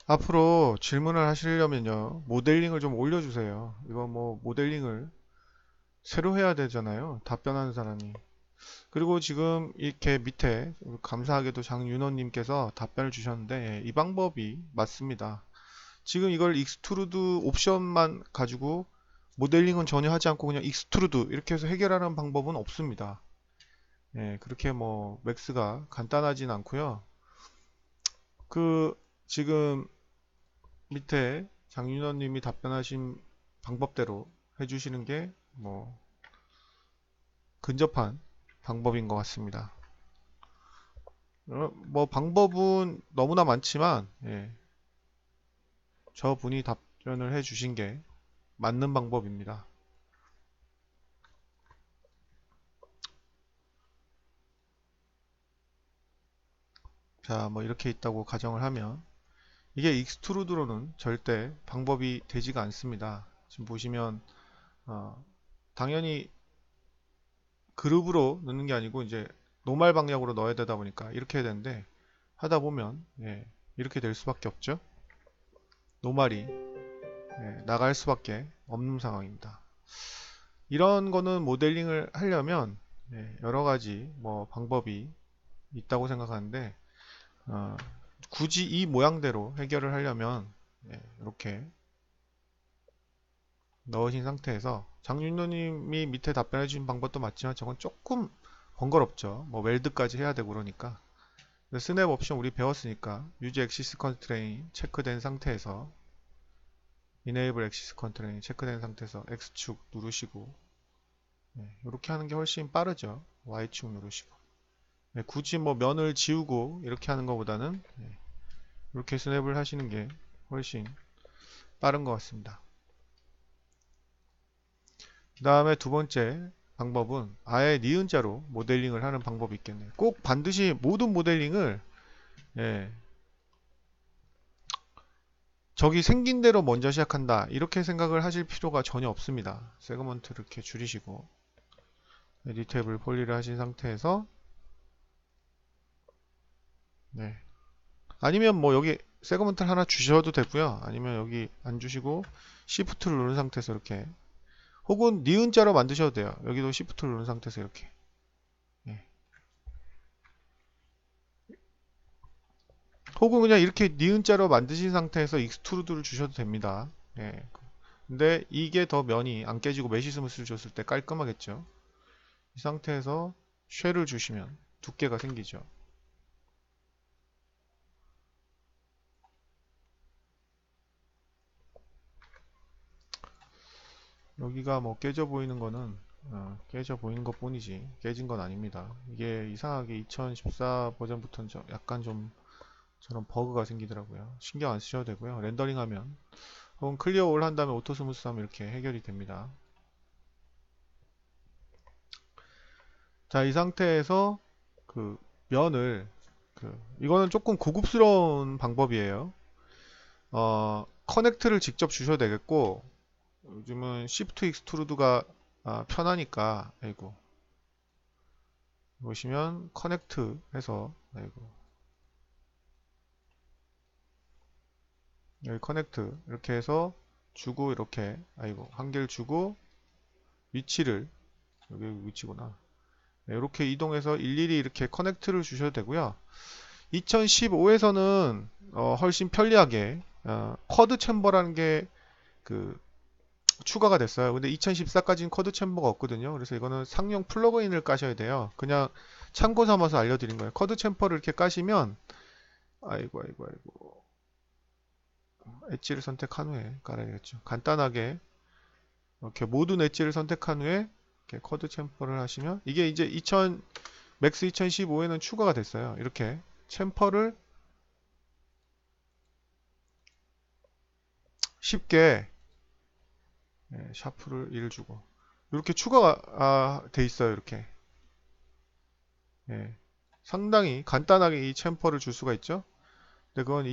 앞으로 질문을 하시려면요, 모델링을 좀 올려주세요. 이거 뭐 모델링을 새로 해야 되잖아요. 답변하는 사람이. 그리고 지금 이렇게 밑에 감사하게도 장윤호님께서 답변을 주셨는데 이 방법이 맞습니다. 지금 이걸 익스트루드 옵션만 가지고 모델링은 전혀 하지 않고 그냥 익스트루드 이렇게 해서 해결하는 방법은 없습니다. 예, 그렇게 뭐 맥스가 간단하진 않고요. 그 지금 밑에 장윤호님이 답변하신 방법대로 해주시는 게 뭐 근접한 방법인 것 같습니다. 뭐 방법은 너무나 많지만 예, 저분이 답변을 해주신 게 맞는 방법입니다. 자, 뭐 이렇게 있다고 가정을 하면 이게 익스트루드로는 절대 방법이 되지가 않습니다. 지금 보시면 당연히 그룹으로 넣는 게 아니고 이제 노말 방향으로 넣어야 되다 보니까 이렇게 해야 되는데 하다 보면 예, 이렇게 될 수밖에 없죠. 노말이 나갈 수밖에 없는 상황입니다. 이런 거는 모델링을 하려면 여러 가지 뭐 방법이 있다고 생각하는데 어, 굳이 이 모양대로 해결을 하려면 이렇게 넣으신 상태에서 장윤노님이 밑에 답변해 주신 방법도 맞지만 저건 조금 번거롭죠. 뭐 웰드까지 해야 되고 그러니까 스냅 옵션 우리 배웠으니까 유지 엑시스 컨스트레인 체크된 상태에서 이네이블 엑시스 컨스트레인 체크된 상태에서 X축 누르시고 이렇게 하는 게 훨씬 빠르죠. Y축 누르시고 굳이 뭐 면을 지우고 이렇게 하는 것보다는 이렇게 스냅을 하시는 게 훨씬 빠른 것 같습니다. 그 다음에 두 번째 방법은 아예 니은자로 모델링을 하는 방법이 있겠네요. 꼭 반드시 모든 모델링을 예, 저기 생긴 대로 먼저 시작한다 이렇게 생각을 하실 필요가 전혀 없습니다. 세그먼트 이렇게 줄이시고 에디테이블 폴리를 하신 상태에서 네. 아니면 뭐 여기 세그먼트를 하나 주셔도 되고요. 아니면 여기 안 주시고 Shift를 누른 상태에서 이렇게 혹은 니은자로 만드셔도 돼요. 여기도 Shift를 누른 상태에서 이렇게 예. 혹은 그냥 이렇게 니은자로 만드신 상태에서 익스트루드를 주셔도 됩니다. 예. 근데 이게 더 면이 안 깨지고 메시 스무스를 줬을 때 깔끔하겠죠. 이 상태에서 쉐를 주시면 두께가 생기죠. 여기가 뭐 깨져 보이는 거는 깨져 보이는 것 뿐이지 깨진 건 아닙니다. 이게 이상하게 2014 버전부터는 약간 좀 저런 버그가 생기더라고요. 신경 안 쓰셔도 되고요. 렌더링 하면 혹은 클리어 올 한 다음에 오토 스무스 하면 이렇게 해결이 됩니다. 자, 이 상태에서 그 면을 이거는 조금 고급스러운 방법이에요. 커넥트를 직접 주셔도 되겠고 요즘은 Shift 익스트루드가 편하니까 아이고 보시면 커넥트 해서 아이고 여기 커넥트 이렇게 해서 주고 이렇게 아이고 한 개를 주고 위치를 여기 위치구나. 이렇게 이동해서 일일이 이렇게 커넥트를 주셔도 되고요. 2015에서는 훨씬 편리하게 쿼드 챔버라는 게 그 추가가 됐어요. 근데 2014까지는 쿼드 챔버가 없거든요. 그래서 이거는 상용 플러그인을 까셔야 돼요. 그냥 참고 삼아서 알려드린 거예요. 쿼드 챔버를 이렇게 까시면 아이고 아이고 아이고 엣지를 선택한 후에 깔아야겠죠. 간단하게 이렇게 모든 엣지를 선택한 후에 이렇게 쿼드 챔퍼를 하시면 이게 이제 맥스 2015에는 추가가 됐어요. 이렇게 챔퍼를 쉽게 샤프를 1 주고 이렇게 추가가 돼 있어요. 이렇게 예, 상당히 간단하게 이 챔퍼를 줄 수가 있죠. 근데 그건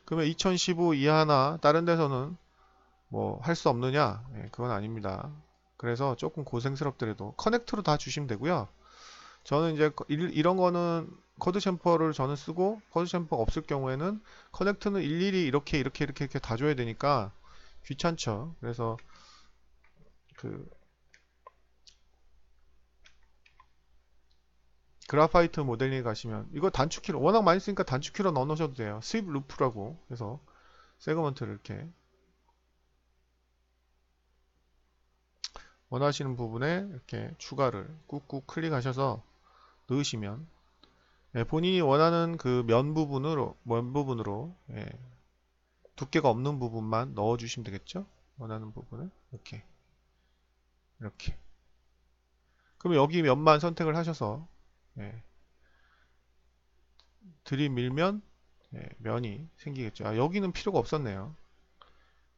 그러면 2015 이하나 다른 데서는 뭐 할 수 없느냐? 그건 아닙니다. 그래서 조금 고생스럽더라도 커넥터로 다 주시면 되고요. 저는 이제 이런 거는 코드 챔퍼를 저는 쓰고 코드 챔퍼가 없을 경우에는 커넥트는 일일이 이렇게 다 줘야 되니까 귀찮죠. 그래서 그 그래파이트 모델링에 가시면 이거 단축키로 워낙 많이 쓰니까 단축키로 넣어 놓으셔도 돼요. 스윕 루프라고 해서 세그먼트를 이렇게 원하시는 부분에 이렇게 추가를 꾹꾹 클릭하셔서 넣으시면 본인이 원하는 그 면 부분으로 두께가 없는 부분만 넣어 주시면 되겠죠. 원하는 부분을 이렇게 그럼 여기 면만 선택을 하셔서 예, 들이밀면 면이 생기겠죠. 아, 여기는 필요가 없었네요.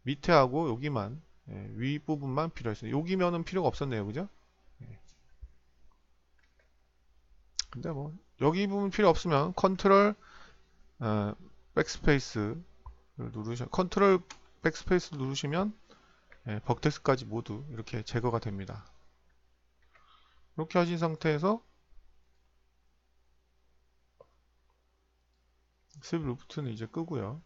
밑에 하고 여기만 윗부분만 필요했어요. 여기 면은 필요가 없었네요. 그죠? 예. 근데 뭐 여기 부분 필요 없으면 컨트롤 백스페이스를 컨트롤 백스페이스 누르시면 벅텍스까지 모두 이렇게 제거가 됩니다. 이렇게 하신 상태에서 스윕 루프트는 이제 끄고요.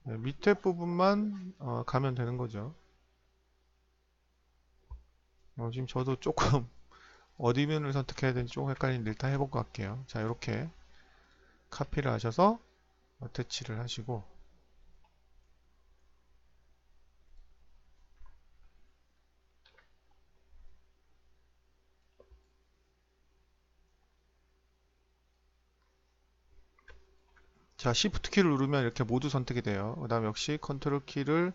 밑에 부분만 가면 되는 거죠. 지금 저도 조금 어디 면을 선택해야 되는지 조금 헷갈리는데 일단 해보고 갈게요. 자, 이렇게 카피를 하셔서 어태치를 하시고 자, Shift 키를 누르면 이렇게 모두 선택이 돼요. 그 다음 역시 컨트롤 키를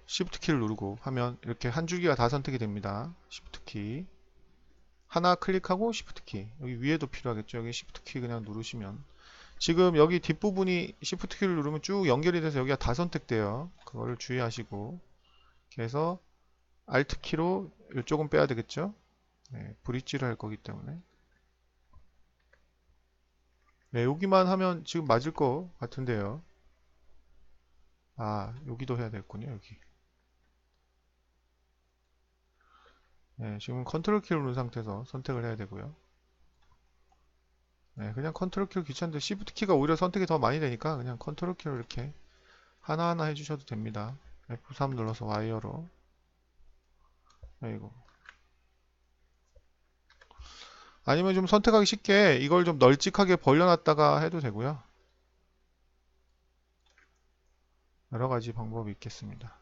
Shift 키를 누르고 하면 이렇게 한 줄기가 다 선택이 됩니다. Shift 키 하나 클릭하고 Shift 키 여기 위에도 필요하겠죠. 여기 Shift 키 그냥 누르시면 지금 여기 뒷부분이 Shift 키를 누르면 쭉 연결이 돼서 여기가 다 선택돼요. 그거를 주의하시고 이렇게 해서 Alt 키로 이쪽은 빼야 되겠죠. 브릿지를 할 거기 때문에 여기만 하면 지금 맞을 것 같은데요. 아, 여기도 해야 되겠군요. 여기 지금 컨트롤 키를 누른 상태에서 선택을 해야 되고요. 그냥 컨트롤 키로 귀찮은데 Shift 키가 오히려 선택이 더 많이 되니까 그냥 컨트롤 키로 이렇게 하나하나 해주셔도 됩니다. F3 눌러서 와이어로 아이고 아니면 좀 선택하기 쉽게 이걸 좀 널찍하게 벌려놨다가 해도 되고요. 여러 가지 방법이 있겠습니다.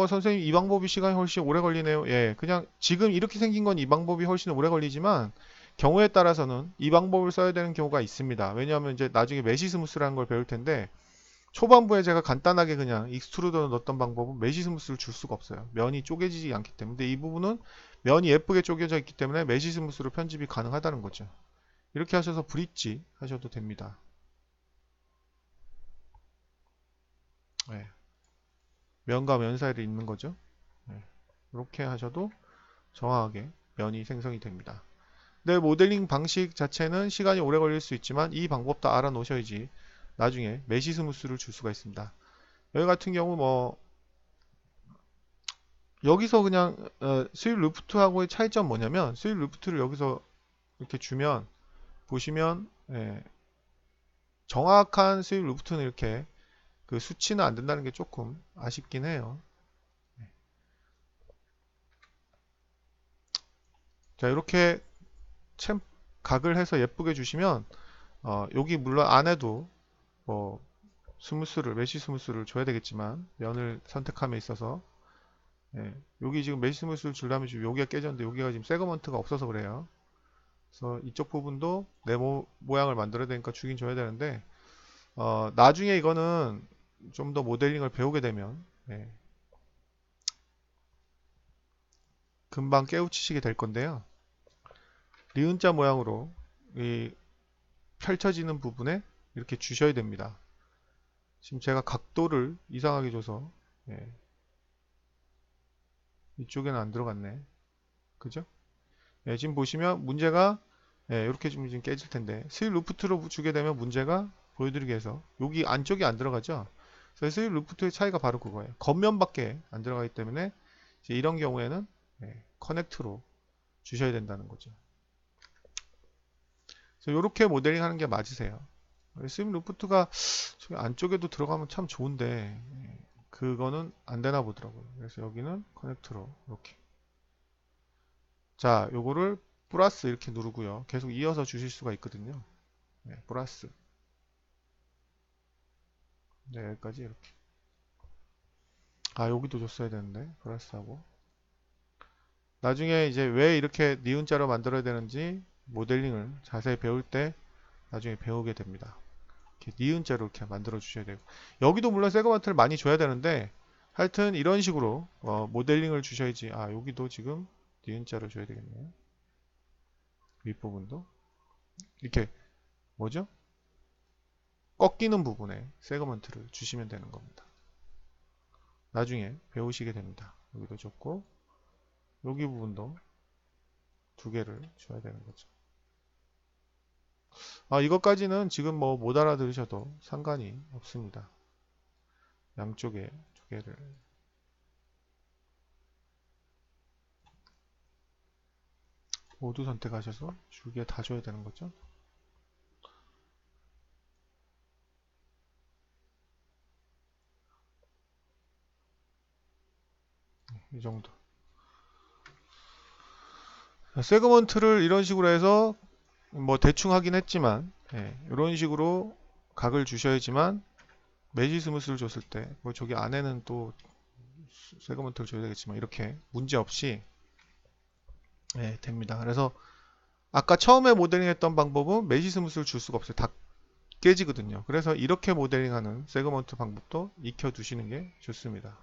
선생님 이 방법이 시간이 훨씬 오래 걸리네요. 예, 그냥 지금 이렇게 생긴 건 이 방법이 훨씬 오래 걸리지만 경우에 따라서는 이 방법을 써야 되는 경우가 있습니다. 왜냐하면 이제 나중에 메시스무스라는 걸 배울 텐데 초반부에 제가 간단하게 그냥 익스트루더를 넣었던 방법은 메시스무스를 줄 수가 없어요. 면이 쪼개지지 않기 때문에. 근데 이 부분은 면이 예쁘게 쪼개져 있기 때문에 메시스무스로 편집이 가능하다는 거죠. 이렇게 하셔서 브릿지 하셔도 됩니다. 네. 면과 면 사이를 잇는 거죠. 네. 이렇게 하셔도 정확하게 면이 생성이 됩니다. 네, 모델링 방식 자체는 시간이 오래 걸릴 수 있지만 이 방법도 알아 놓으셔야지 나중에 메시스무스를 줄 수가 있습니다. 여기 같은 경우 뭐 여기서 그냥 스윕 루프트하고의 차이점 뭐냐면 스윕 루프트를 여기서 이렇게 주면 보시면 정확한 스윕 루프트는 이렇게 그 수치는 안 된다는 게 조금 아쉽긴 해요. 자, 이렇게 각을 해서 예쁘게 주시면 여기 물론 안에도 뭐 메시 스무스를 줘야 되겠지만 면을 선택함에 있어서 여기 지금 메시 스무스를 주려면 지금 여기가 깨졌는데 여기가 지금 세그먼트가 없어서 그래요. 그래서 이쪽 부분도 모양을 만들어야 되니까 주긴 줘야 되는데 나중에 이거는 좀 더 모델링을 배우게 되면 금방 깨우치시게 될 건데요. 리은자 모양으로 이 펼쳐지는 부분에 이렇게 주셔야 됩니다. 지금 제가 각도를 이상하게 줘서 이쪽에는 안 들어갔네. 그죠? 지금 보시면 문제가 이렇게 좀 지금 깨질 텐데 스윕 루프트로 주게 되면 문제가 보여드리기 위해서 여기 안쪽이 안 들어가죠. 그래서 스윕 루프트의 차이가 바로 그거예요. 겉면밖에 안 들어가기 때문에 이런 경우에는 커넥트로 주셔야 된다는 거죠. 이렇게 모델링 하는 게 맞으세요. SM 루프트가 저기 안쪽에도 들어가면 참 좋은데 그거는 안 되나 보더라고요. 그래서 여기는 커넥트로 이렇게. 자, 요거를 플러스 이렇게 누르고요. 계속 이어서 주실 수가 있거든요. 네, 플러스. 네, 여기까지 이렇게. 아, 여기도 줬어야 되는데 플러스하고. 나중에 이제 왜 이렇게 니은자로 만들어야 되는지 모델링을 자세히 배울 때 나중에 배우게 됩니다. 이렇게 니은자로 이렇게 만들어 주셔야 되고, 여기도 물론 세그먼트를 많이 줘야 되는데 하여튼 이런 식으로 모델링을 주셔야지. 아, 여기도 지금 니은자로 줘야 되겠네요. 윗부분도 이렇게 뭐죠? 꺾이는 부분에 세그먼트를 주시면 되는 겁니다. 나중에 배우시게 됩니다. 여기도 줬고 여기 부분도 두 개를 줘야 되는 거죠. 아, 이것까지는 지금 뭐 못 알아들으셔도 상관이 없습니다. 양쪽에 두 개를. 모두 선택하셔서 줄기에 다 줘야 되는 거죠. 이 정도. 세그먼트를 이런 식으로 해서 뭐 대충 하긴 했지만 이런 식으로 각을 주셔야지만 매지 스무스를 줬을 때 뭐 저기 안에는 또 세그먼트를 줘야 되겠지만 이렇게 문제 없이 됩니다. 그래서 아까 처음에 모델링 했던 방법은 매지 스무스를 줄 수가 없어요. 다 깨지거든요. 그래서 이렇게 모델링하는 세그먼트 방법도 익혀 두시는 게 좋습니다.